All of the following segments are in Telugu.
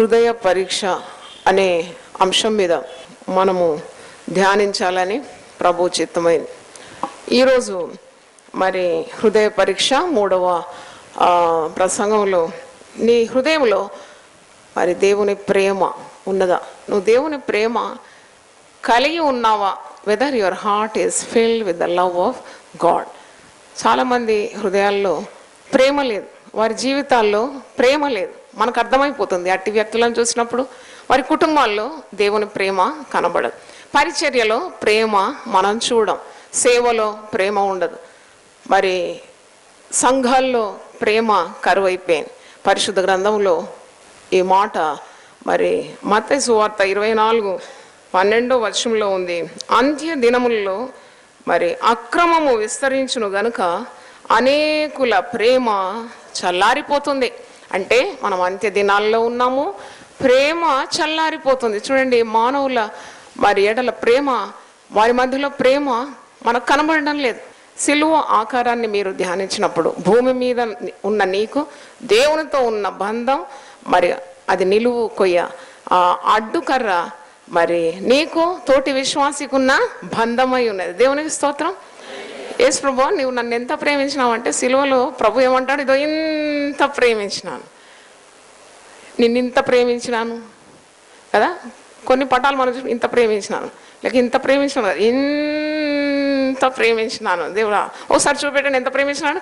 హృదయ పరీక్ష అనే అంశం మీద మనము ధ్యానించాలని ప్రభు చిత్తమైంది. ఈరోజు మరి హృదయ పరీక్ష 3వ ప్రసంగంలో నీ హృదయంలో మరి దేవుని ప్రేమ ఉన్నదా? నువ్వు దేవుని ప్రేమ కలిగి ఉన్నావా? Weather your heart is filled with the love of God. చాలామంది హృదయాల్లో ప్రేమ లేదు, వారి జీవితాల్లో ప్రేమ లేదు. మనకు అర్థమైపోతుంది అట్టి వ్యక్తులను చూసినప్పుడు. వారి కుటుంబాల్లో దేవుని ప్రేమ కనబడదు, పరిచర్యలో ప్రేమ మనం చూడం, సేవలో ప్రేమ ఉండదు, మరి సంఘాల్లో ప్రేమ కరువైపోయింది. పరిశుద్ధ గ్రంథంలో ఈ మాట మరి మత్తయి సువార్త 24:12 ఉంది. అంత్య దినములలో మరి అక్రమము విస్తరించును గనుక అనేకుల ప్రేమ చల్లారిపోతుంది. అంటే మనం అంత్య దినాల్లో ఉన్నాము, ప్రేమ చల్లారిపోతుంది. చూడండి, మానవుల మరి ఎడల ప్రేమ, వారి మధ్యలో ప్రేమ మనకు కనబడడం లేదు. సిలువ ఆకారాన్ని మీరు ధ్యానించినప్పుడు భూమి మీద ఉన్న నీకు దేవునితో ఉన్న బంధం, మరి అది నిలువు కొయ్య, ఆ అడ్డుకర్ర మరి నీకు తోటి విశ్వాసికున్న బంధమై ఉన్నది. దేవునికి స్తోత్రం. యేసు ప్రభు, నువ్వు నన్ను ఎంత ప్రేమించినావు అంటే సిలువలో ప్రభు ఏమంటాడు, ఇదో ఇంత ప్రేమించినాను, నిన్నింత ప్రేమించినాను కదా. కొన్ని పటాలు మనం ఇంత ప్రేమించినాను, లేక ఇంత ప్రేమించినాను కదా, ఇంత ప్రేమించినాను దేవుడా. ఒకసారి చూపెట్టండి, ఎంత ప్రేమించినాడు,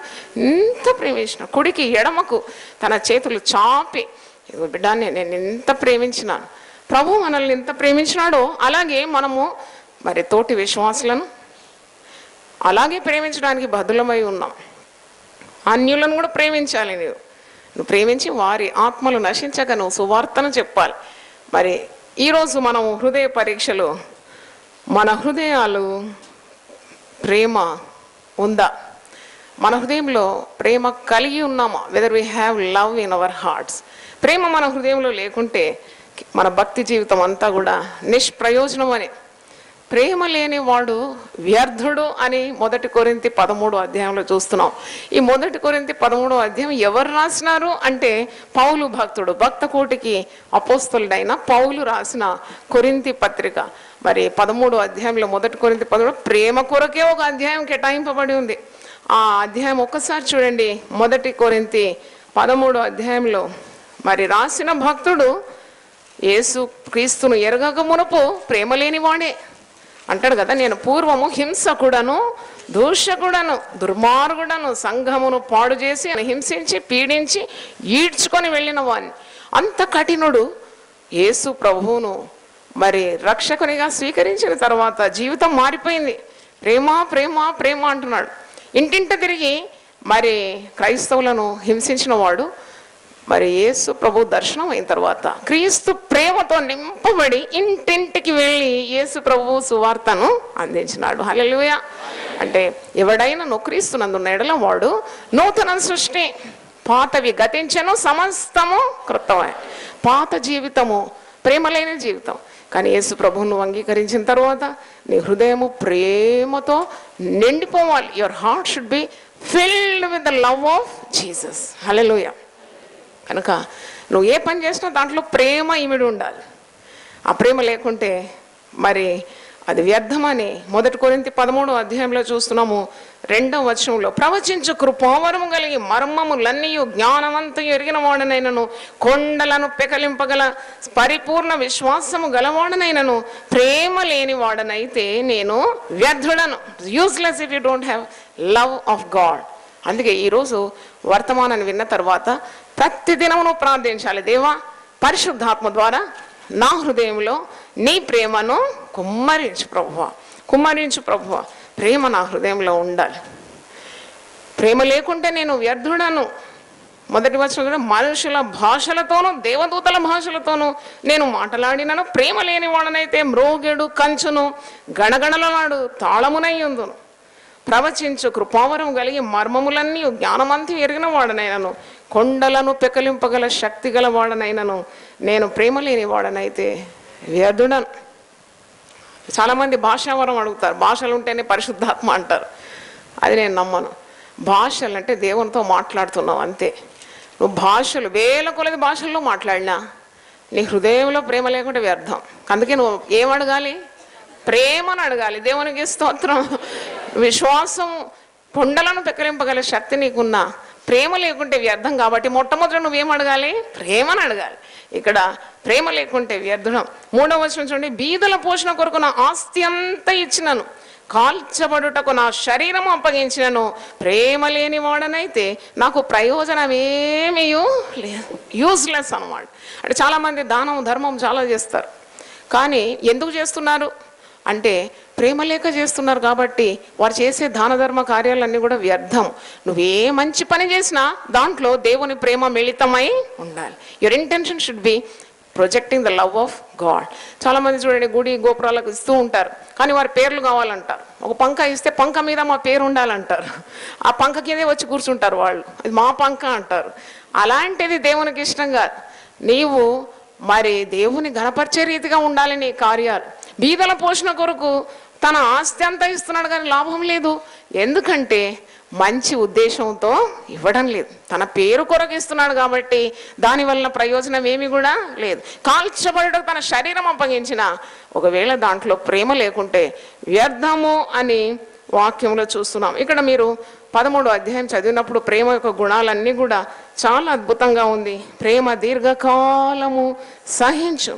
ఇంత ప్రేమించినాడు. కుడికి ఎడమకు తన చేతులు చాపి, ఇదిగో బిడ్డ నేను ఎంత ప్రేమించినాను. ప్రభు మనల్ని ఎంత ప్రేమించినాడో అలాగే మనము మరి తోటి విశ్వాసులను అలాగే ప్రేమించడానికి బదులమై ఉన్నాం. అన్యులను కూడా ప్రేమించాలి. నువ్వు ప్రేమించి వారి ఆత్మలు నశించక నువ్వు సువార్తను చెప్పాలి. మరి ఈరోజు మనం హృదయ పరీక్షలో మన హృదయాలు ప్రేమ ఉందా? మన హృదయంలో ప్రేమ కలిగి ఉన్నామా? Whether we have love in our hearts. ప్రేమ మన హృదయంలో లేకుంటే మన భక్తి జీవితం అంతా కూడా నిష్ప్రయోజనం అని. ప్రేమ లేని వాడు వ్యర్థుడు అని 1 కొరింథీ 13 చూస్తున్నాం. ఈ 1 కొరింథీ 13 ఎవరు రాసినారు అంటే పౌలు భక్తుడు, భక్త కోటికి అపోస్తలుడైన పౌలు రాసిన కొరింథీ పత్రిక. మరి 13 1 కొరింథీ 13 ప్రేమ కొరకే ఒక అధ్యాయం కేటాయింపబడి ఉంది. ఆ అధ్యాయం ఒక్కసారి చూడండి. 1 కొరింథీ 13 మరి రాసిన భక్తుడు యేసు క్రీస్తును ఎరగక మునుపు ప్రేమ లేనివాడే అంటాడు కదా. నేను పూర్వము హింసకుడను, దూషకుడను, దుర్మార్గుడను, సంఘమును పాడు చేసి హింసించి పీడించి ఈడ్చుకొని వెళ్ళిన వాడిని. అంత కఠినుడు యేసు ప్రభువును మరి రక్షకునిగా స్వీకరించిన తర్వాత జీవితం మారిపోయింది. ప్రేమ ప్రేమ ప్రేమ అంటున్నాడు. ఇంటింట తిరిగి మరి క్రైస్తవులను హింసించిన వాడు మరి యేసు ప్రభు దర్శనం అయిన తర్వాత క్రీస్తు ప్రేమతో నింపబడి ఇంటింటికి వెళ్ళి యేసు ప్రభు సువార్తను అందించినాడు. హల్లెలూయా. అంటే ఎవడైనా క్రీస్తునందున్న ఎడల వాడు నూతన సృష్టి, పాతవి గతించెను, సమస్తము క్రొత్తమే. పాత జీవితము ప్రేమ లేని జీవితం. కానీ యేసు ప్రభువును అంగీకరించిన తర్వాత నీ హృదయము ప్రేమతో నిండిపోవాలి. Your heart should be filled with the love of Jesus. హల్లెలూయా. కనుక నువ్వు ఏ పని చేసినా దాంట్లో ప్రేమ ఇమిడి ఉండాలి. ఆ ప్రేమ లేకుంటే మరి అది వ్యర్థమని 1 కొరింథీ 13 చూస్తున్నాము. 2 ప్రవచించు కృపావరము కలిగి మర్మములన్నీ జ్ఞానవంతు ఎరిగిన వాడనైనను, కొండలను పెకలింపగల పరిపూర్ణ విశ్వాసము గలవాడనైనను ప్రేమ లేని వాడనైతే నేను వ్యర్థుడను. Useless if you don't have love of God. అందుకే ఈరోజు వర్తమానాన్ని విన్న తర్వాత ప్రతిదినమును ప్రార్థించాలి. దేవా, పరిశుద్ధాత్మ ద్వారా నా హృదయంలో నీ ప్రేమను కుమ్మరించు ప్రభువా, కుమ్మరించు ప్రభువా. ప్రేమ నా హృదయంలో ఉండాలి. ప్రేమ లేకుంటే నేను వ్యర్థుడను. 1 మనుషుల భాషలతోనూ దేవదూతల భాషలతోనూ నేను మాట్లాడినను, ప్రేమ లేని వాడనైతే మ్రోగెడు కంచును గణగణలనాడు తాళమునై ఉందును. ప్రవచించు కృపావరం కలిగి మర్మములన్నీ జ్ఞానమంతి ఎరిగిన వాడనైనను, కొండలను పెకలింపగల శక్తి గల వాడనైనను నేను ప్రేమ లేని వాడనైతే వ్యర్థుడను. చాలామంది భాషావరం అడుగుతారు, భాషలు ఉంటేనే పరిశుద్ధాత్మ అంటారు. అది నేను నమ్మను. భాషలు అంటే దేవునితో మాట్లాడుతున్నావు అంతే. నువ్వు భాషలు వేల కొలది భాషల్లో మాట్లాడినా నీ హృదయంలో ప్రేమ లేకుంటే వ్యర్థం. అందుకే నువ్వు ఏం అడగాలి? ప్రేమను అడగాలి. దేవునికి స్తోత్రం. విశ్వాసం కొండలను పెకలింపగల శక్తి నీకున్నా ప్రేమ లేకుంటే వ్యర్థం. కాబట్టి మొట్టమొదటి నువ్వేం అడగాలి? ప్రేమను అడగాలి. ఇక్కడ ప్రేమ లేకుంటే వ్యర్థం. 3వ వచనం చూడండి, బీదల పోషణ కొరకు నా ఆస్తి అంతా ఇచ్చినను, కాల్చబడుటకు నా శరీరం అప్పగించినను, ప్రేమ లేని వాడనైతే నాకు ప్రయోజనమేమీ లేదు. యూజ్లెస్ అన్నమాట. అంటే చాలామంది దానం ధర్మం చాలా చేస్తారు, కానీ ఎందుకు చేస్తున్నారు అంటే ప్రేమ లేక చేస్తున్నారు. కాబట్టి వారు చేసే దాన ధర్మ కార్యాలన్నీ కూడా వ్యర్థం. నువ్వే మంచి పని చేసినా దాంట్లో దేవుని ప్రేమ మిళితమై ఉండాలి. Your intention should be projecting the love of God. చాలామంది చూడండి, గుడి గోపురాలకు ఇస్తూ ఉంటారు, కానీ వారి పేర్లు కావాలంటారు. ఒక పంక ఇస్తే పంక మీద మా పేరు ఉండాలంటారు. ఆ పంక కిందే వచ్చి కూర్చుంటారు వాళ్ళు, అది మా పంక అంటారు. అలాంటిది దేవునికి ఇష్టం కాదు. నీవు మరి దేవుని గణపరిచే రీతిగా ఉండాలి నీ కార్యాలు. బీదల పోషణ కొరకు తన ఆస్తి అంతా ఇస్తున్నాడు, కానీ లాభం లేదు. ఎందుకంటే మంచి ఉద్దేశంతో ఇవ్వడం లేదు, తన పేరు కొరకు ఇస్తున్నాడు. కాబట్టి దానివల్ల ప్రయోజనం ఏమి కూడా లేదు. కాల్చబడటకు తన శరీరం అప్పగించిన, ఒకవేళ దాంట్లో ప్రేమ లేకుంటే వ్యర్థము అని వాక్యంలో చూస్తున్నాం. ఇక్కడ మీరు 13వ అధ్యాయం చదివినప్పుడు ప్రేమ యొక్క గుణాలన్నీ కూడా చాలా అద్భుతంగా ఉంది. ప్రేమ దీర్ఘకాలము సహించు,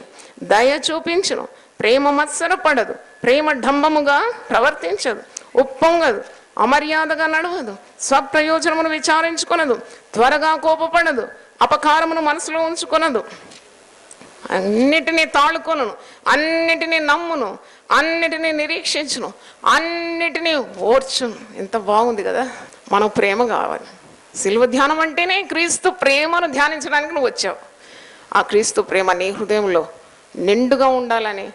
దయ చూపించును, ప్రేమ మత్సరపడదు, ప్రేమ డంబముగా ప్రవర్తించదు, ఉప్పొంగదు, అమర్యాదగా నడవదు, స్వప్రయోజనమును విచారించుకొనదు, త్వరగా కోపపడదు, అపకారమును మనసులో ఉంచుకొనదు, అన్నిటినీ తాళుకొను, అన్నిటినీ నమ్మును, అన్నిటినీ నిరీక్షించును, అన్నిటినీ ఓర్చును. ఎంత బాగుంది కదా. మనకు ప్రేమ కావాలి. శిలువ ధ్యానం అంటేనే క్రీస్తు ప్రేమను ధ్యానించడానికి నువ్వు వచ్చావు. ఆ క్రీస్తు ప్రేమ నీ హృదయంలో నిండుగా ఉండాలని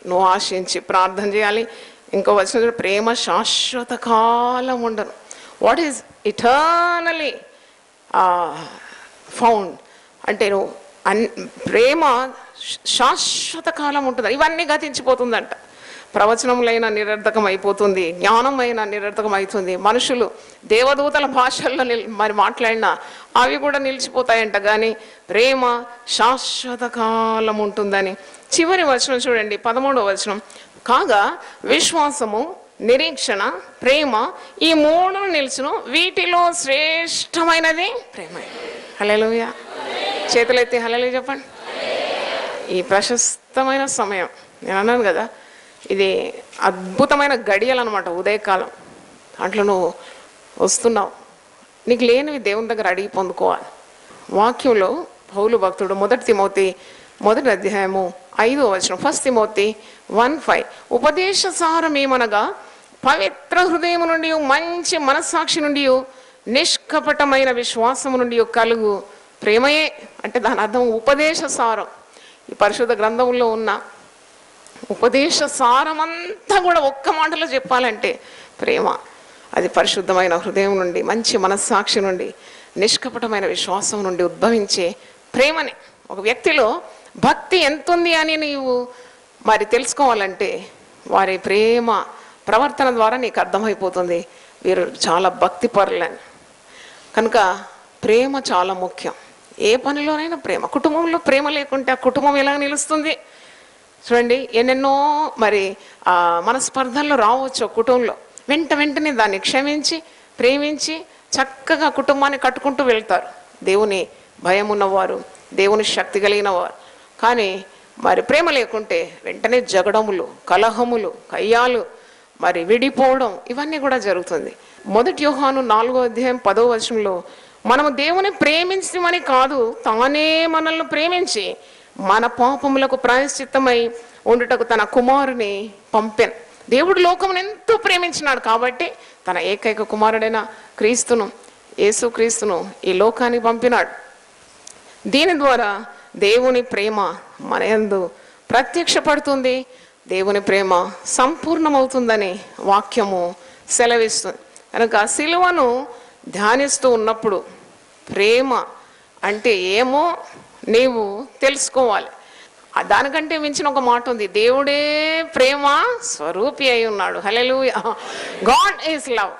నువ్వు ఆశించి ప్రార్థన చేయాలి. ఇంకో వచ్చిన ప్రేమ శాశ్వత కాలం ఉండను. వాట్ ఈజ్ ఇటర్నలీ ఫౌండ్ అంటే నువ్వు ప్రేమ శాశ్వత కాలం ఉంటుంది. ఇవన్నీ గతించిపోతుందంట. ప్రవచనములైన నిరర్థకం అయిపోతుంది, జ్ఞానం అయినా నిరర్థకం అవుతుంది. మనుషులు దేవదూతల భాషల్లో మరి మాట్లాడినా అవి కూడా నిలిచిపోతాయంట, కానీ ప్రేమ శాశ్వత కాలం ఉంటుందని. చివరి వచనం చూడండి, 13వ వచనం, కాగా విశ్వాసము, నిరీక్షణ, ప్రేమ ఈ మూడు నిలుచును, వీటిలో శ్రేష్టమైనది ప్రేమ. హల్లెలూయా. చేతులెత్తి హల్లెలూయా చెప్పండి. ఈ ప్రశస్తమైన సమయం, నేను అన్నాను కదా, ఇది అద్భుతమైన గడియలు అనమాట. ఉదయకాలం దాంట్లో నువ్వు వస్తున్నావు, నీకు లేనివి దేవుని దగ్గర అడిగి పొందుకోవాలి. వాక్యంలో పౌలు భక్తుడు 1 తిమోతి 1వ అధ్యాయము 5వ వచనం, 1 తిమోతి 1:5, ఉపదేశ సారం ఏమనగా పవిత్ర హృదయం నుండి, మంచి మనస్సాక్షి నుండి, నిష్కపటమైన విశ్వాసము నుండి కలుగు ప్రేమయే. అంటే దాని అర్థం ఉపదేశ సారం. ఈ పరిశుద్ధ గ్రంథంలో ఉన్న ఉపదేశ సారం అంతా కూడా ఒక్క మాటలో చెప్పాలంటే ప్రేమ. అది పరిశుద్ధమైన హృదయం నుండి, మంచి మనస్సాక్షి నుండి, నిష్కపటమైన విశ్వాసం నుండి ఉద్భవించే ప్రేమని. ఒక వ్యక్తిలో భక్తి ఎంతుంది అని నీవు మరి తెలుసుకోవాలంటే వారి ప్రేమ ప్రవర్తన ద్వారా నీకు అర్థమైపోతుంది వీరు చాలా భక్తి పరులని. కనుక ప్రేమ చాలా ముఖ్యం. ఏ పనిలోనైనా ప్రేమ. కుటుంబంలో ప్రేమ లేకుంటే ఆ కుటుంబం ఎలా నిలుస్తుంది? చూడండి, ఎన్నెన్నో మరి మనస్పర్ధల్లో రావచ్చు కుటుంబంలో. వెంటనే దాన్ని క్షమించి ప్రేమించి చక్కగా కుటుంబాన్ని కట్టుకుంటూ వెళ్తారు దేవుని భయం ఉన్నవారు, దేవుని శక్తి కలిగిన వారు. కానీ మరి ప్రేమ లేకుంటే వెంటనే జగడములు, కలహములు, కయ్యాలు, మరి విడిపోవడం, ఇవన్నీ కూడా జరుగుతుంది. 1 యోహాను 4వ అధ్యాయం 10వ వచనంలో, మనము దేవుని ప్రేమించమని కాదు, తానే మనల్ని ప్రేమించి మన పాపములకు ప్రాయశ్చిత్తమై ఉండుటకు తన కుమారుని పంపెను. దేవుడు లోకమును ఎంతో ప్రేమించినాడు కాబట్టి తన ఏకైక కుమారుడైన క్రీస్తును, యేసు క్రీస్తును ఈ లోకానికి పంపినాడు. దీని ద్వారా దేవుని ప్రేమ మన యందు ప్రత్యక్షపడుతుంది. దేవుని ప్రేమ సంపూర్ణమవుతుందని వాక్యము సెలవిస్తుంది. కనుక సిలువను ధ్యానిస్తూ ఉన్నప్పుడు ప్రేమ అంటే ఏమో నీవు తెలుసుకోవాలి. దానికంటే మించిన ఒక మాట ఉంది, దేవుడే ప్రేమ స్వరూపి అయి ఉన్నాడు. హల్లెలూయా. God is love.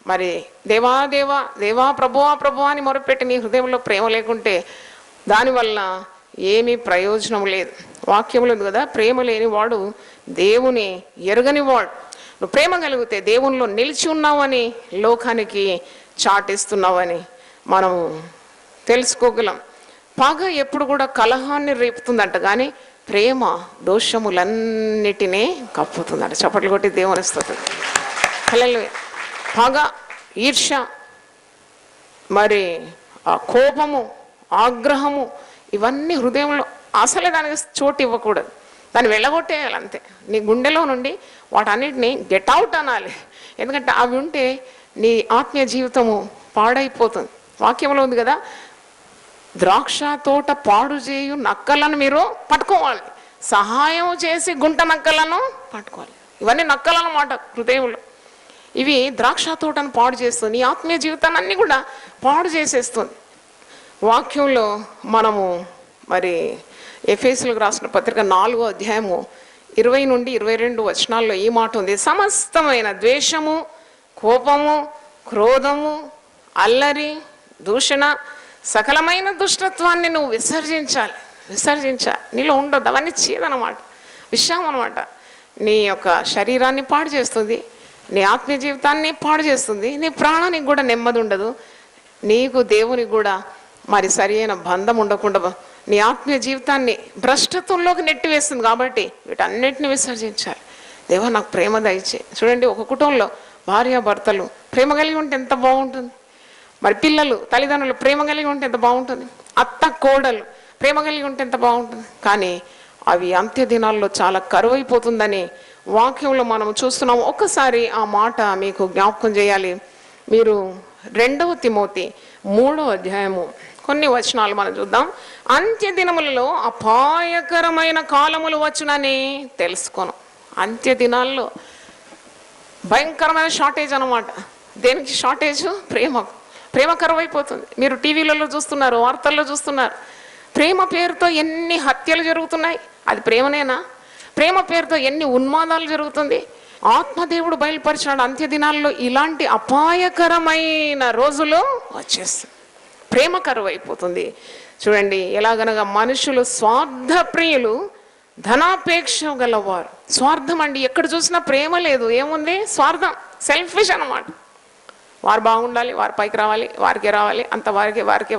మరి దేవా దేవా దేవా ప్రభువా ప్రభువా అని మొరపెట్టి నీ హృదయంలో ప్రేమ లేకుంటే దానివల్ల ఏమీ ప్రయోజనం లేదు. వాక్యంలో ఉంది కదా, ప్రేమ లేనివాడు దేవుని ఎరగనివాడు. నువ్వు ప్రేమ కలిగితే దేవునిలో నిలిచి ఉన్నావని, లోకానికి చాటిస్తున్నావని మనం తెలుసుకోగలం. పగ ఎప్పుడు కూడా కలహాన్ని రేపుతుందంట, కానీ ప్రేమ దోషములన్నిటినీ కప్పుతుందంట. చప్పట్లు కొట్టి దేవుని స్తుతిద్దాం. హల్లెలూయా. పగ, ఈర్ష్య, మరి ఆ కోపము, ఆగ్రహము, ఇవన్నీ హృదయంలో అసలే దానికి చోటు ఇవ్వకూడదు. దాన్ని వెళ్ళగొట్టేయాలి అంతే. నీ గుండెలో నుండి వాటన్నిటిని గెట్ అవుట్ అనాలి. ఎందుకంటే అవి ఉంటే నీ ఆత్మీయ జీవితము పాడైపోతుంది. వాక్యంలో ఉంది కదా, ద్రాక్ష తోట పాడు చేయు నక్కలను మీరు పట్టుకోవాలి, సహాయం చేసి గుంట నక్కలను పట్టుకోవాలి. ఇవన్నీ నక్కలన్నమాట హృదయంలో. ఇవి ద్రాక్ష తోటను పాడు చేస్తుంది, నీ ఆత్మీయ జీవితాన్ని అన్నీ కూడా పాడు చేసేస్తుంది. వాక్యంలో మనము మరి ఎఫెసీయులకు రాసిన పత్రిక 4వ అధ్యాయము 20 నుండి 22 వచనాల్లో ఈ మాట ఉంది: సమస్తమైన ద్వేషము, కోపము, క్రోధము, అల్లరి, దూషణ, సకలమైన దుష్టత్వాన్ని నువ్వు విసర్జించాలి. నీలో ఉండొద్దు. అవన్నీ చేదనమాట, విషయం అనమాట. నీ యొక్క శరీరాన్ని పాడు చేస్తుంది, నీ ఆత్మీయ జీవితాన్ని పాడు చేస్తుంది, నీ ప్రాణానికి కూడా నెమ్మది ఉండదు, నీకు దేవునికి కూడా మరి సరి అయిన బంధం ఉండకుండా నీ ఆత్మీయ జీవితాన్ని భ్రష్టత్వంలోకి నెట్టివేస్తుంది. కాబట్టి వీటన్నిటిని విసర్జించాలి. దేవా నాకు ప్రేమ దయచే. చూడండి, ఒక కుటుంబంలో భార్యాభర్తలు ప్రేమ కలిగి ఉంటే ఎంత బాగుంటుంది. మరి పిల్లలు తల్లిదండ్రులు ప్రేమ కలిగి ఉంటే ఎంత బాగుంటుంది. అత్త కోడలు ప్రేమ కలిగి ఉంటే ఎంత బాగుంటుంది. కానీ అవి అంత్య దినాల్లో చాలా కరువైపోతుందని వాక్యంలో మనం చూస్తున్నాము. ఒక్కసారి ఆ మాట మీకు జ్ఞాపకం చేయాలి. మీరు 2వ తిమోతి 3వ అధ్యాయము కొన్ని వచనాలు మనం చూద్దాం. అంత్య దినములలో అపాయకరమైన కాలములు వచ్చునని తెలుసుకోను. అంత్య దినాల్లో భయంకరమైన షార్టేజ్ అనమాట. దేనికి షార్టేజ్? ప్రేమ కరువైపోతుంది. మీరు టీవీలలో చూస్తున్నారు, వార్తల్లో చూస్తున్నారు. ప్రేమ పేరుతో ఎన్ని హత్యలు జరుగుతున్నాయి. అది ప్రేమనేనా? ప్రేమ పేరుతో ఎన్ని ఉన్మాదాలు జరుగుతుంది. ఆత్మదేవుడు బయలుపరిచాడు, అంత్య దినాల్లో ఇలాంటి అపాయకరమైన రోజులు వచ్చేస్తుంది. ప్రేమ కరువైపోతుంది. చూడండి, ఎలాగనగా మనుషులు స్వార్థ ప్రియులు, ధనాపేక్ష గలవారు. స్వార్థం అండి, ఎక్కడ చూసినా ప్రేమ లేదు. ఏముంది? స్వార్థం, సెల్ఫిష్ అన్నమాట. వారు బాగుండాలి, వారి పైకి రావాలి, వారికే రావాలి, అంత వారికే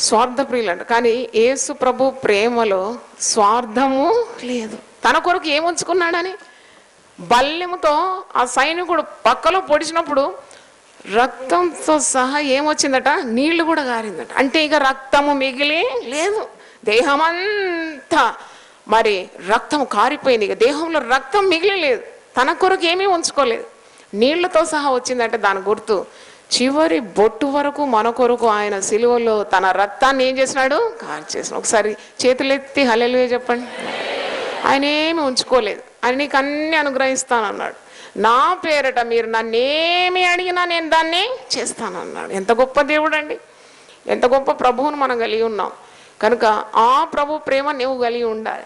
స్వార్థ ప్రియులు అంట. కానీ యేసు ప్రభు ప్రేమలో స్వార్థము లేదు. తన కొరకు ఏముంచుకున్నాడని బల్లెముతో ఆ సైనికుడు పక్కలో పొడిచినప్పుడు రక్తంతో సహా ఏమొచ్చిందట? నీళ్లు కూడా గారిందట. అంటే ఇక రక్తము మిగిలి లేదు. దేహమంతా మరి రక్తం కారిపోయింది. ఇక దేహంలో రక్తం మిగిలి లేదు. తన కొరకు ఏమీ ఉంచుకోలేదు. నీళ్లతో సహా వచ్చిందంటే దాని గుర్తు చివరి బొట్టు వరకు మన కొరకు ఆయన సిలువలో తన రక్తాన్ని ఏం చేసినాడు? కార్చేసిన. ఒకసారి చేతులెత్తి హల్లెలూయా చెప్పండి. ఆయన ఏమి ఉంచుకోలేదు. ఆయన నీకు అన్ని అనుగ్రహిస్తానన్నాడు. నా పేరట మీరు నన్నేమి అడిగినా నేను దాన్ని చేస్తానన్నాడు. ఎంత గొప్ప దేవుడు అండి, ఎంత గొప్ప ప్రభువును మనం కలిగి ఉన్నాం. కనుక ఆ ప్రభు ప్రేమ నువ్వు కలిగి ఉండాలి.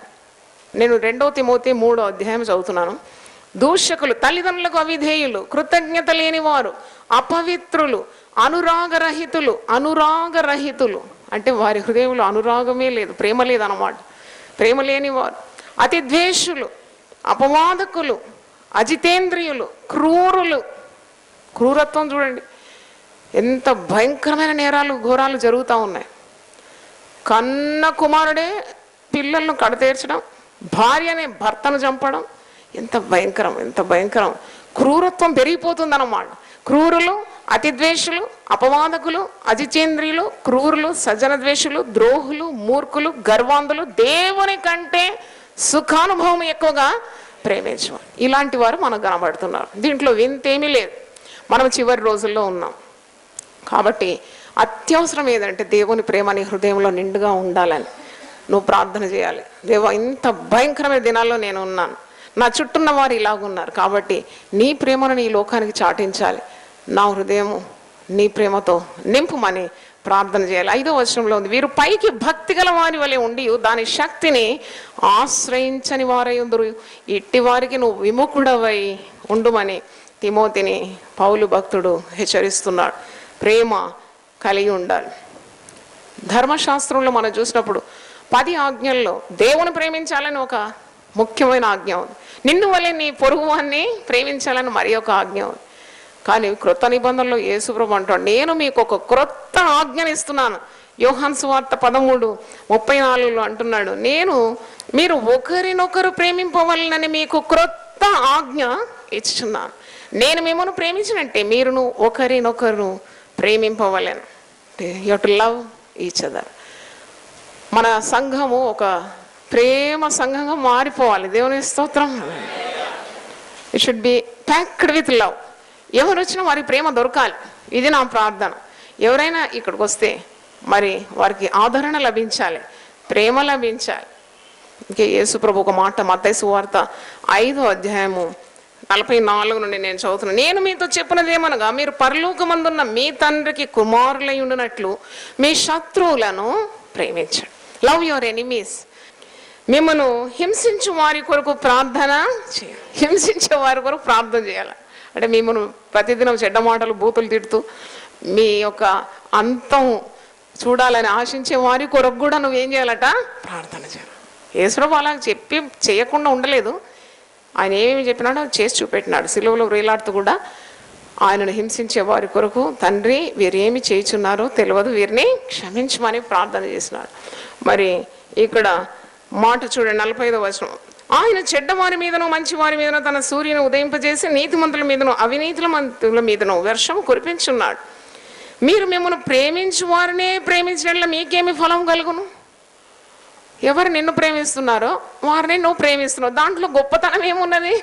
నేను 2వ తిమోతి 3వ అధ్యాయం చదువుతున్నాను. దూషకులు, తల్లిదండ్రులకు అవిధేయులు, కృతజ్ఞత లేనివారు, అపవిత్రులు, అనురాగరహితులు అంటే వారి హృదయంలో అనురాగమే లేదు, ప్రేమ లేదన్నమాట. ప్రేమ లేనివారు, అతి ద్వేషులు, అపవాదకులు, అజితేంద్రియులు, క్రూరులు. క్రూరత్వం చూడండి, ఎంత భయంకరమైన నేరాలు ఘోరాలు జరుగుతూ ఉన్నాయి. కన్న కుమారుడే పిల్లలను కడతేర్చడం, భార్యనే భర్తను చంపడం, ఎంత భయంకరం. క్రూరత్వం పెరిగిపోతుంది అన్నమాట. క్రూరులు, అతిద్వేషులు, అపవాదకులు, అజితేంద్రియులు, క్రూరులు, సజ్జన ద్వేషులు, ద్రోహులు, మూర్ఖులు, గర్వాంధులు, దేవుని కంటే సుఖానుభవం ఎక్కువగా ప్రేమించేవారు. ఇలాంటి వారు మనకు కనబడుతున్నారు. దీంట్లో వింతేమీ లేదు. మనం చివరి రోజుల్లో ఉన్నాం కాబట్టి అత్యవసరం ఏదంటే దేవుని ప్రేమ నీ హృదయంలో నిండుగా ఉండాలని నువ్వు ప్రార్థన చేయాలి. దేవా, ఇంత భయంకరమైన దినాల్లో నేను ఉన్నాను, నా చుట్టూన్న వారు ఇలాగున్నారు, కాబట్టి నీ ప్రేమను నీ లోకానికి చాటించాలి. నా హృదయం నీ ప్రేమతో నింపుమని ప్రార్థన చేయాలి. 5వ వచనంలో ఉంది, వీరు పైకి భక్తి గల వారి వలె ఉండి దాని శక్తిని ఆశ్రయించని వారై ఉందరు. ఇట్టి వారికి నువ్వు విముఖుడవై ఉండుమని తిమోతిని పౌలు భక్తుడు హెచ్చరిస్తున్నాడు. ప్రేమ కలిగి ఉండాలి. ధర్మశాస్త్రంలో మనం చూసినప్పుడు 10 ఆజ్ఞల్లో దేవుని ప్రేమించాలని ఒక ముఖ్యమైన ఆజ్ఞ ఉంది. నిన్ను వలె నీ పొరుగువాన్ని ప్రేమించాలని మరి ఒక ఆజ్ఞ ఉంది. కానీ క్రొత్త నిబంధనలో యేసుప్రభు అంటాడు, నేను మీకు ఒక క్రొత్త ఆజ్ఞను ఇస్తున్నాను. యోహాను సువార్త 13:34 అంటున్నాడు, మీరు ఒకరినొకరు ప్రేమింపవలనని మీకు క్రొత్త ఆజ్ఞ ఇచ్చుచున్నాను. నేను మిమ్మల్ని ప్రేమించినట్టే మీరును ఒకరినొకరు ప్రేమింపవలను. You have to love each other. మన సంఘము ఒక ప్రేమ సంఘంగా మారిపోవాలి. దేవుని స్తోత్రం. It should be packed with love. ఎవరు వచ్చినా వారికి ప్రేమ దొరకాలి. ఇది నా ప్రార్థన. ఎవరైనా ఇక్కడికి వస్తే మరి వారికి ఆదరణ లభించాలి, ప్రేమ లభించాలి. ఇంకే యేసుప్రభు ఒక మాట మత్తయి సువార్త 5:44 నుండి నేను చదువుతున్నాను. నేను మీతో చెప్పినదేమనగా మీరు పరలోకమందున్న మీ తండ్రికి కుమారులై ఉండినట్లు మీ శత్రువులను ప్రేమించండి. Love your enemies. మిమ్మల్ని హింసించు వారి కొరకు ప్రార్థన చేయాలి. హింసించే వారి కొరకు ప్రార్థన చేయాలి. అంటే మిమ్మల్ని ప్రతిదినం చెడ్డ మాటలు బూతులు తిడుతూ మీ యొక్క అంతం చూడాలని ఆశించే వారి కొరకు కూడా నువ్వేం చేయాలట? ప్రార్థన చేయాలి. యేసుప్రభు అలా చెప్పి చేయకుండా ఉండలేదు. ఆయన ఏమేమి చెప్పినాడో చేసి చూపెట్టినాడు. సిలువలో వేలాడుతూ కూడా ఆయనను హింసించే వారి కొరకు, తండ్రి వీరేమి చేయుచున్నారో తెలియదు, వీరిని క్షమించమని ప్రార్థన చేసినాడు. మరి ఇక్కడ మాట చూడండి, 45వ వచనం. ఆయన చెడ్డవారి మీదనో మంచి వారి మీదనో తన సూర్యుని ఉదయింపజేసి నీతిమంతుల మీదనో అవినీతుల మీదనో వర్షం కురిపించున్నాడు. మీరు మిమ్మల్ని ప్రేమించు వారినే ప్రేమించడంలో మీకేమి ఫలం కలుగును? ఎవరు నిన్ను ప్రేమిస్తున్నారో వారిని నువ్వు ప్రేమిస్తున్నావు. దాంట్లో గొప్పతనం ఏమున్నది?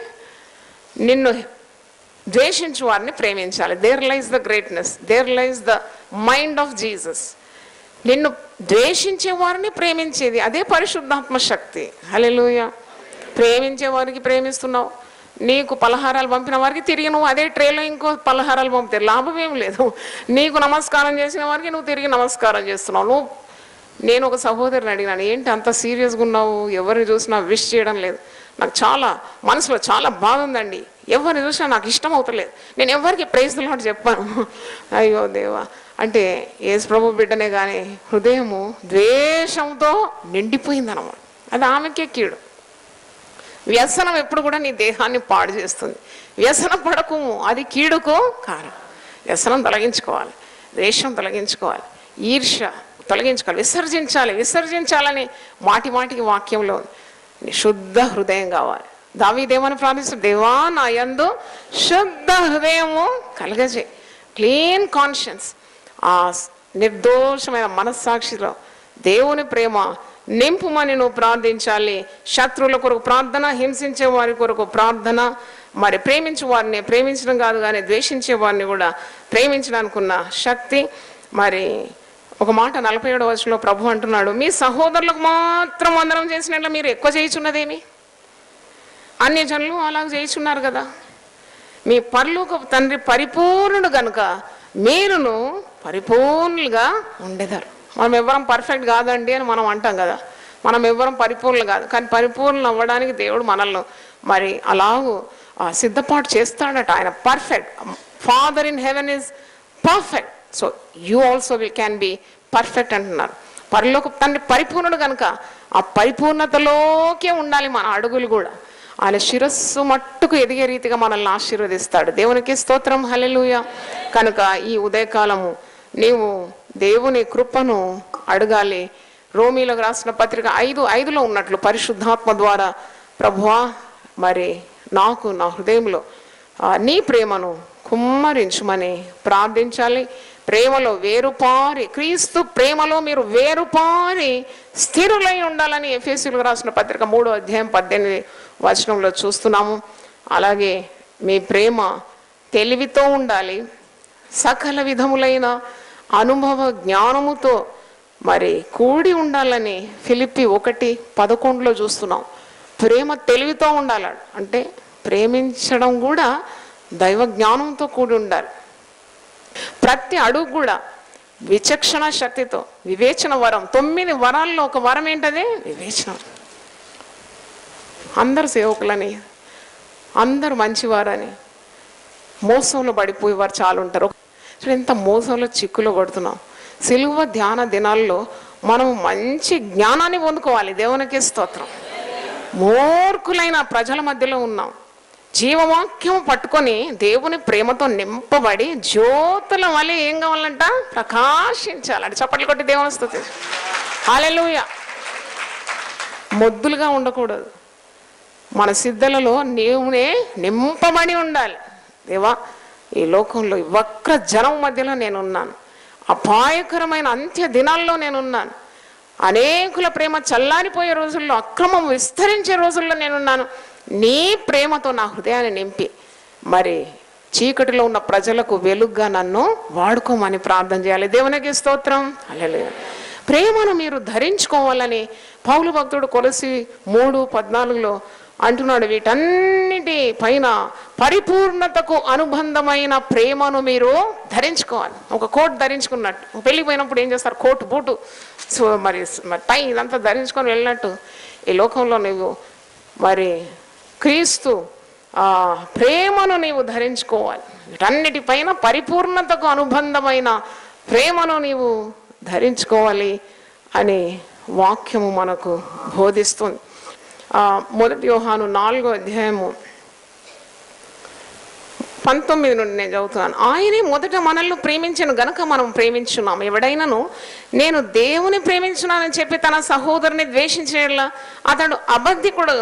నిన్ను ద్వేషించు వారిని ప్రేమించాలి. There lies the greatness, there lies the mind of Jesus. నిన్ను ద్వేషించే వారిని ప్రేమించేది అదే పరిశుద్ధాత్మ శక్తి. హల్లెలూయా. ప్రేమించే వారికి ప్రేమిస్తున్నావు, నీకు పలహారాలు పంపిన వారికి తిరిగి నువ్వు అదే ట్రేలో ఇంకో పలహారాలు పంపితే లాభం ఏం లేదు. నీకు నమస్కారం చేసిన వారికి నువ్వు తిరిగి నమస్కారం చేస్తున్నావు. నేను ఒక సహోదరుని అడిగినాను, ఏంటి అంత సీరియస్గా ఉన్నావు, ఎవరిని చూసినా విష్ చేయడం లేదు. నాకు చాలా మనసులో చాలా బాధ ఉందండి, ఎవరిని చూసినా నాకు ఇష్టం అవుతలేదు, నేను ఎవరికి ప్రైజ్ ది లార్డ్ చెప్పాను. అయ్యో దేవా అంటే యేసు ప్రభు బిడ్డనే కానీ హృదయము ద్వేషంతో నిండిపోయిందన్నమాట. అది ఆమెకే కీడు. వ్యసనం ఎప్పుడు కూడా నీ దేహాన్ని పాడు చేస్తుంది. వ్యసన పడకుము, అది కీడుకు కారణం. వ్యసనం తొలగించుకోవాలి, ద్వేషం తొలగించుకోవాలి, ఈర్ష్య తొలగించుకోవాలి, విసర్జించాలని మాటికి వాక్యంలో శుద్ధ హృదయం కావాలి. దావీదేమని ప్రార్థిస్తాడు, దేవా నా యందు శుద్ధ హృదయము కలగజే, క్లీన్ కాన్షియన్స్. ఆ నిర్దోషమైన మనస్సాక్షిలో దేవుని ప్రేమ నింపుమని నువ్వు ప్రార్థించాలి. శత్రువుల కొరకు ప్రార్థన, హింసించే వారి కొరకు ప్రార్థన. మరి ప్రేమించే వారిని ప్రేమించడం కాదు కానీ ద్వేషించే వారిని కూడా ప్రేమించడానికి ఉన్న శక్తి. మరి ఒక మాట 47వ వచనంలో ప్రభు అంటున్నాడు, మీ సహోదరులకు మాత్రం వందనం చేసినట్లు మీరు ఎక్కువ చేయుచున్నదేమి? అన్య జనులు అలాగ చేయుచున్నారు కదా. మీ పరలోకపు తండ్రి పరిపూర్ణుడు గనుక మీరును పరిపూర్ణులుగా ఉండేదారు. మనం ఎవ్వరం పర్ఫెక్ట్ కాదండి అని మనం అంటాం కదా, మనం ఎవ్వరం పరిపూర్ణులు కాదు. కానీ పరిపూర్ణులు అవ్వడానికి దేవుడు మనల్ని మరి అలాగూ సిద్ధపాటు చేస్తాడట. ఆయన perfect. Father in heaven is perfect, so you also can be perfect అంటున్నారు. పరలోక తండ్రి పరిపూర్ణుడు కనుక ఆ పరిపూర్ణతలోకే ఉండాలి మన అడుగులు కూడా. ఆయన శిరస్సు మట్టుకు ఎదిగే రీతిగా మనల్ని ఆశీర్వదిస్తాడు. దేవునికి స్తోత్రం. హల్లెలూయా. కనుక ఈ ఉదయకాలము నీవు దేవుని కృపను అడగాలి. రోమీలకు రాసిన పత్రిక 5:5 ఉన్నట్లు పరిశుద్ధాత్మ ద్వారా ప్రభువా మరి నాకు నా హృదయంలో నీ ప్రేమను కుమ్మరించుమని ప్రార్థించాలి. ప్రేమలో వేరుపారి, క్రీస్తు ప్రేమలో మీరు వేరుపారి స్థిరులై ఉండాలని ఎఫెసీయులకు రాసిన పత్రిక 3:18 చూస్తున్నాము. అలాగే మీ ప్రేమ తెలివితో ఉండాలి, సకల విధములైన అనుభవ జ్ఞానముతో మరి కూడి ఉండాలని ఫిలిప్పి 1:11 చూస్తున్నాం. ప్రేమ తెలివితో ఉండాలి అంటే ప్రేమించడం కూడా దైవ జ్ఞానంతో కూడి ఉండాలి. ప్రతి అడుగు కూడా విచక్షణ శక్తితో, వివేచన వరం. 9 వరాల్లో ఒక వరం ఏంటది? వివేచన. అందరు సేవకులని, అందరు మంచివారని మోసంలో పడిపోయేవారు చాలా ఉంటారు. ఎంత మోసంలో చిక్కులో పడుతున్నాం. సిలువ ధ్యాన దినాల్లో మనం మంచి జ్ఞానాన్ని పొందుకోవాలి. దేవునికి స్తోత్రం. మూర్ఖులైన ప్రజల మధ్యలో ఉన్నాం. జీవవాక్యం పట్టుకొని దేవుని ప్రేమతో నింపబడి జ్యోతుల వలె ఏం కావాలంట? ప్రకాశించాలి. అంటే చప్పట్లు కొట్టి దేవుని స్తుతించాలి. హల్లెలూయా. మొద్దులుగా ఉండకూడదు. మన సిద్ధలలో నీవునే నింపబడి ఉండాలి. దేవా, ఈ లోకంలో వక్ర జనం మధ్యలో నేనున్నాను, అపాయకరమైన అంత్య దినాల్లో నేనున్నాను, అనేకుల ప్రేమ చల్లారిపోయే రోజుల్లో, అక్రమం విస్తరించే రోజుల్లో నేనున్నాను. నీ ప్రేమతో నా హృదయాన్ని నింపి మరి చీకటిలో ఉన్న ప్రజలకు వెలుగుగా నన్ను వాడుకోమని ప్రార్థన చేయాలి. దేవునికి స్తోత్రం. హల్లెలూయా. ప్రేమను మీరు ధరించుకోవాలని పౌలు భక్తుడు కొలసి 3:14 అంటున్నాడు. వీటన్నిటి పైన పరిపూర్ణతకు అనుబంధమైన ప్రేమను మీరు ధరించుకోవాలి. ఒక కోట్ ధరించుకున్నట్టు, పెళ్ళికి పోయినప్పుడు ఏం చేస్తారు? కోటు బూటు మరి టై ఇదంతా ధరించుకొని వెళ్ళినట్టు ఈ లోకంలో నువ్వు మరి క్రీస్తు ప్రేమను నీవు ధరించుకోవాలి. వీటన్నిటిపైన పరిపూర్ణతకు అనుబంధమైన ప్రేమను నీవు ధరించుకోవాలి అని వాక్యము మనకు బోధిస్తుంది. 1 యోహాను 4:19 నుండి నేను చదువుతున్నాను. ఆయనే మొదట మనల్ని ప్రేమించిన గనుక మనం ప్రేమించున్నాం. ఎవడైనాను నేను దేవుని ప్రేమించున్నానని చెప్పి తన సహోదరుని ద్వేషించేలా అతడు అబద్ధికుడు.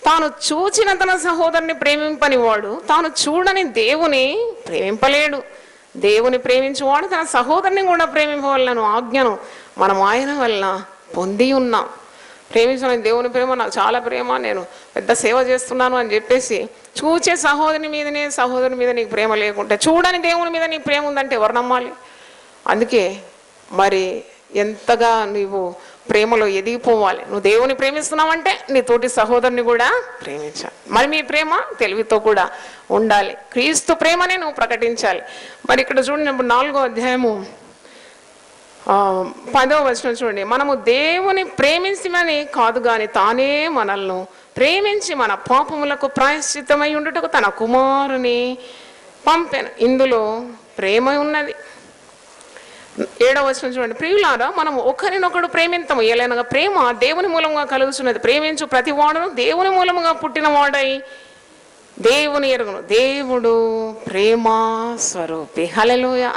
తాను చూచిన తన సహోదరుని ప్రేమింపని వాడు తాను చూడని దేవుని ప్రేమింపలేడు. దేవుని ప్రేమించువాడు తన సహోదరుని కూడా ప్రేమింపవలన ఆజ్ఞను మనం ఆయన వలన పొంది ఉన్నాం. ప్రేమించిన దేవుని ప్రేమ నాకు చాలా ప్రేమ, నేను పెద్ద సేవ చేస్తున్నాను అని చెప్పేసి చూచే సహోదరుని మీద నీకు ప్రేమ లేకుంటే, చూడని దేవుని మీద నీకు ప్రేమ ఉందంటే ఎవరు నమ్మాలి? అందుకే మరి ఎంతగా నీవు ప్రేమలో ఎదిగిపోవాలి. నువ్వు దేవుని ప్రేమిస్తున్నావంటే నీ తోటి సహోదరుని కూడా ప్రేమించాలి. మరి మీ ప్రేమ తెలివితో కూడా ఉండాలి. క్రీస్తు ప్రేమనే నువ్వు ప్రకటించాలి. మరి ఇక్కడ చూడండి, 4వ అధ్యాయము 10వ వచనం చూడండి. మనము దేవుని ప్రేమించమని కాదు గాని తానే మనల్ని ప్రేమించి మన పాపములకు ప్రాయశ్చిత్తమై ఉండుటకు తన కుమారుని పంపెను. ఇందులో ప్రేమ ఉన్నది. 7వ వచనం చూడండి. ప్రియులారా, మనం ఒకరినొకడు ప్రేమింతము. ఏలైనగా ప్రేమ దేవుని మూలంగా కలుగుతున్నది. ప్రేమించు ప్రతి వాడును దేవుని మూలముగా పుట్టిన వాడై దేవుని ఎరుగును. దేవుడు ప్రేమ స్వరూపి. హల్లెలూయా.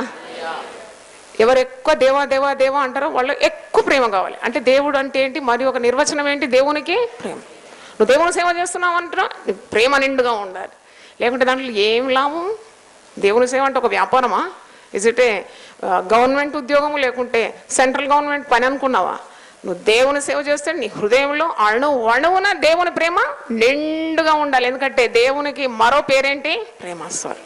ఎవరు ఎక్కువ దేవా దేవా దేవా అంటారో వాళ్ళు ఎక్కువ ప్రేమ కావాలి. అంటే దేవుడు అంటే ఏంటి? మరి ఒక నిర్వచనం ఏంటి? దేవునికి ప్రేమ. నువ్వు దేవుని సేవ చేస్తున్నావు అంటారా, ప్రేమ నిండుగా ఉండాలి. లేకుంటే దాంట్లో ఏం లాభం? దేవుని సేవ అంటే ఒక వ్యాపారమా? ఇజ్ ఇట్ ఏ గవర్నమెంట్ ఉద్యోగము లేకుంటే సెంట్రల్ గవర్నమెంట్ పని అనుకున్నావా? నువ్వు దేవుని సేవ చేస్తే నీ హృదయంలో అణువున దేవుని ప్రేమ నిండుగా ఉండాలి. ఎందుకంటే దేవునికి మరో పేరేంటి? ప్రేమస్వరం.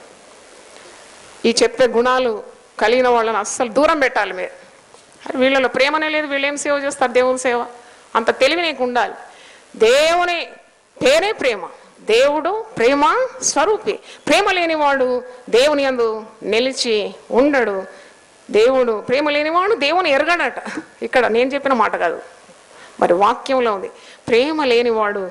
ఈ చెప్పే గుణాలు కలిగిన వాళ్ళని అస్సలు దూరం పెట్టాలి మీరు. వీళ్ళలో ప్రేమనే లేదు, వీళ్ళు ఏం సేవ చేస్తారు? దేవుని సేవ. అంత తెలివి నీకు ఉండాలి. దేవుని పేరే ప్రేమ. దేవుడు ప్రేమ స్వరూపి. ప్రేమ లేనివాడు దేవుని యందు నిలిచి ఉండడు. దేవుడు ప్రేమ లేనివాడు దేవుని ఎరగడట. ఇక్కడ నేను చెప్పిన మాట కాదు, మరి వాక్యంలో ఉంది. ప్రేమ లేనివాడు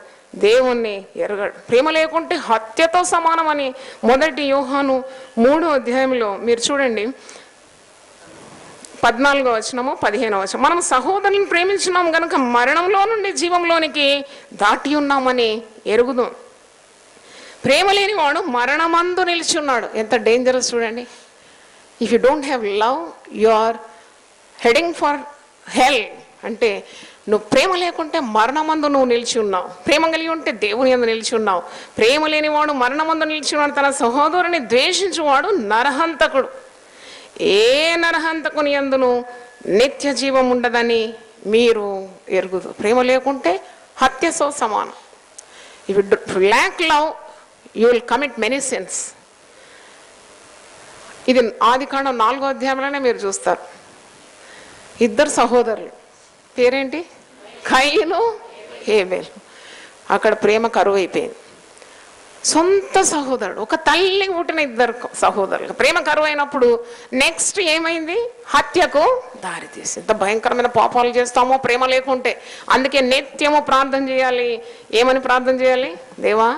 దేవుణ్ణి ఎరగడు. ప్రేమ లేకుంటే హత్యతో సమానమని 1 యోహాను 3వ అధ్యాయంలో మీరు చూడండి, 14వ వచనము 15వ వచనం. మనం సహోదరులను ప్రేమించున్నాం కనుక మరణంలో నుండి జీవంలోనికి దాటి ఉన్నామని ఎరుగుదాం. ప్రేమ లేని వాడు మరణమందు నిలిచి ఉన్నాడు. ఎంత డేంజరస్ చూడండి. If you don't have love you are heading for hell. అంటే నువ్వు ప్రేమ లేకుంటే మరణమందు నువ్వు నిలిచి ఉన్నావు. ప్రేమ కలిగి ఉంటే దేవుని యందు నిలిచి ఉన్నావు. ప్రేమ లేనివాడు మరణమందు నిలిచి ఉన్నాడు. తన సహోదరుని ద్వేషించువాడు నరహంతకుడు. ఏ నరహంతకుని యందును నిత్య జీవం ఉండదని మీరు ఎరుగుదు. ప్రేమ లేకుంటే హత్యతో సమానం. If you lakh love you will commit many since. ఇది ఆదికాండం 4వ అధ్యాయంలోనే మీరు చూస్తారు. ఇద్దరు సహోదరులు, పేరేంటి? కయీను, హేబెలు. అక్కడ ప్రేమ కరువు అయిపోయింది. సొంత సహోదరుడు, ఒక తల్లి పుట్టిన ఇద్దరు సహోదరులు ప్రేమ కరువు అయినప్పుడు నెక్స్ట్ ఏమైంది? హత్యకు దారి తీసి. ఎంత భయంకరమైన పాపాలు చేస్తామో ప్రేమ లేకుంటే. అందుకే నిత్యము ప్రార్థన చేయాలి. ఏమని ప్రార్థన చేయాలి? దేవా,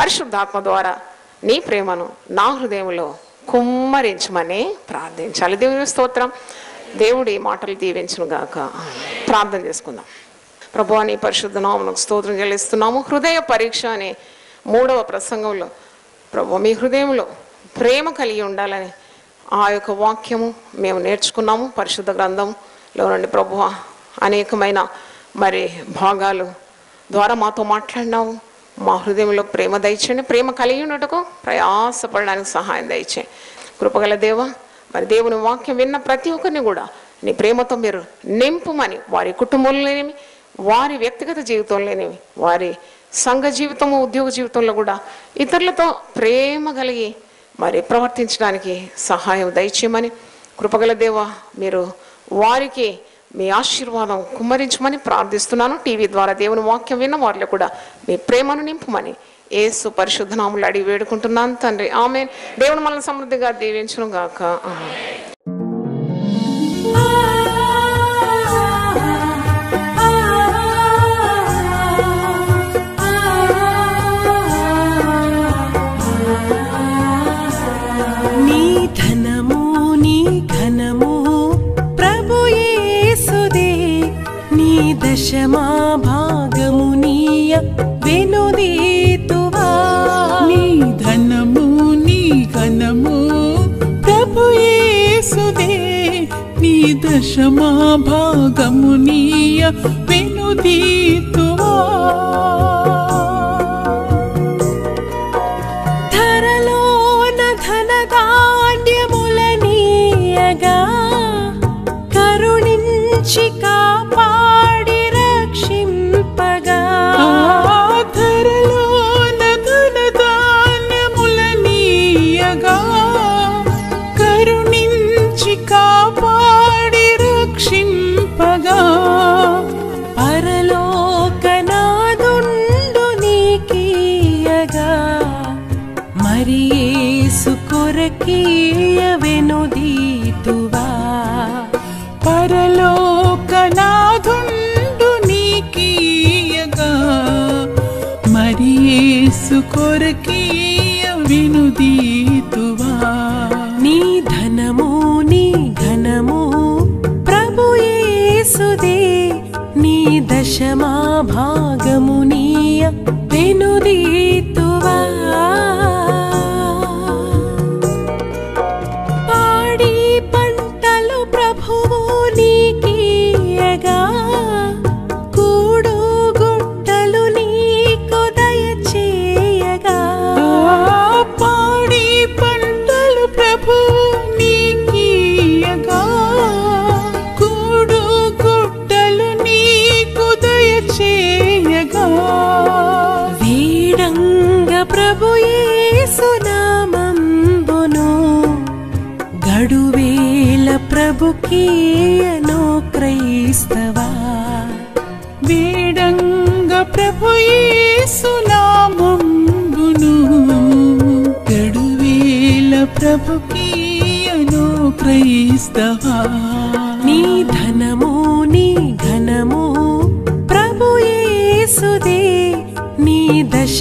పరిశుద్ధాత్మ ద్వారా నీ ప్రేమను నా హృదయంలో కుమ్మరించమని ప్రార్థించాలి. దేవుని స్తోత్రం. దేవుడి మాటలు దీవించును గాక. ప్రార్థన చేసుకుందాం. ప్రభువా, నీ పరిశుద్ధ నామమునకు స్తోత్రం చెల్లిస్తున్నాము. హృదయ పరీక్ష అనే 3వ ప్రసంగంలో ప్రభు మీ హృదయంలో ప్రేమ కలిగి ఉండాలని ఆ యొక్క వాక్యము మేము నేర్చుకున్నాము. పరిశుద్ధ గ్రంథంలో నుండి ప్రభువా అనేకమైన మరి భాగాలు ద్వారా మాతో మాట్లాడినావు. మా హృదయంలో ప్రేమ దయచేయండి. ప్రేమ కలిగి ఉన్నట్టుకు ప్రయాసపడడానికి సహాయం దయచేయండి. కృపగల దేవ, మరి దేవుని వాక్యం విన్న ప్రతి ఒక్కరిని కూడా నీ ప్రేమతో మీరు నింపుమని, వారి కుటుంబంలోనేమి, వారి వ్యక్తిగత జీవితంలోనేమి, వారి సంఘ జీవితము, ఉద్యోగ జీవితంలో కూడా ఇతరులతో ప్రేమ కలిగి మరి ప్రవర్తించడానికి సహాయం దయచేయమని, కృపగల దేవ మీరు వారికి మీ ఆశీర్వాదం కుమ్మరించమని ప్రార్థిస్తున్నాను. టీవీ ద్వారా దేవుని వాక్యం విన్న వారిలో కూడా మీ ప్రేమను నింపుమని యేసు పరిశుద్ధ నామములో అడిగి వేడుకుంటున్నాను తండ్రి. ఆమేన్. దేవుడు మనల్ని సమృద్ధిగా దీవించును గాక. ఆమేన్. దశమా భాగమునీయ వెనుదీతువా. నీ ధనము నీ ఘనము ప్రభు యేసుదే, నీ దశమా భాగమునీయ వెనుదీతువా. ధరలోన ధనధాన్యములనీయగా కరుణించి కాపాడి రక్షింపగా. ధరలోన ధనధాన్యములనీయగా కరుణించి కాపాడి రక్షింపగా. పరలోకనాదుండు నీకీయగా మరి యేసు కొరకీయ వెనుదీతువా. పరలోకనాథుండు నీకీయగా మరి యేసు కొరకీయ వెనుదీతువా. నీ ధనము నీ ఘనము ప్రభు యేసుదే, నీ దశమా భాగమునీయ వెనుదీతువా. పాడి పంటలు ప్రభువు నీకీయగా కూడు గుట్టలు నీకు దయచేయగా. పాడి పంటలు ప్రభు నీకీయగా కూడు గుట్టలు నీకు దయచేయగా. వీడంగ ప్రభు యేసు నామంబును గడువేల ప్రభుకీయను క్రైస్తవా. వేడంగ ప్రభు యేసు నామంబును గడువేల ప్రభుకీయను క్రైస్తవా. నీ ధనము నీ ఘనము ప్రభు యేసుదే, నీ దశ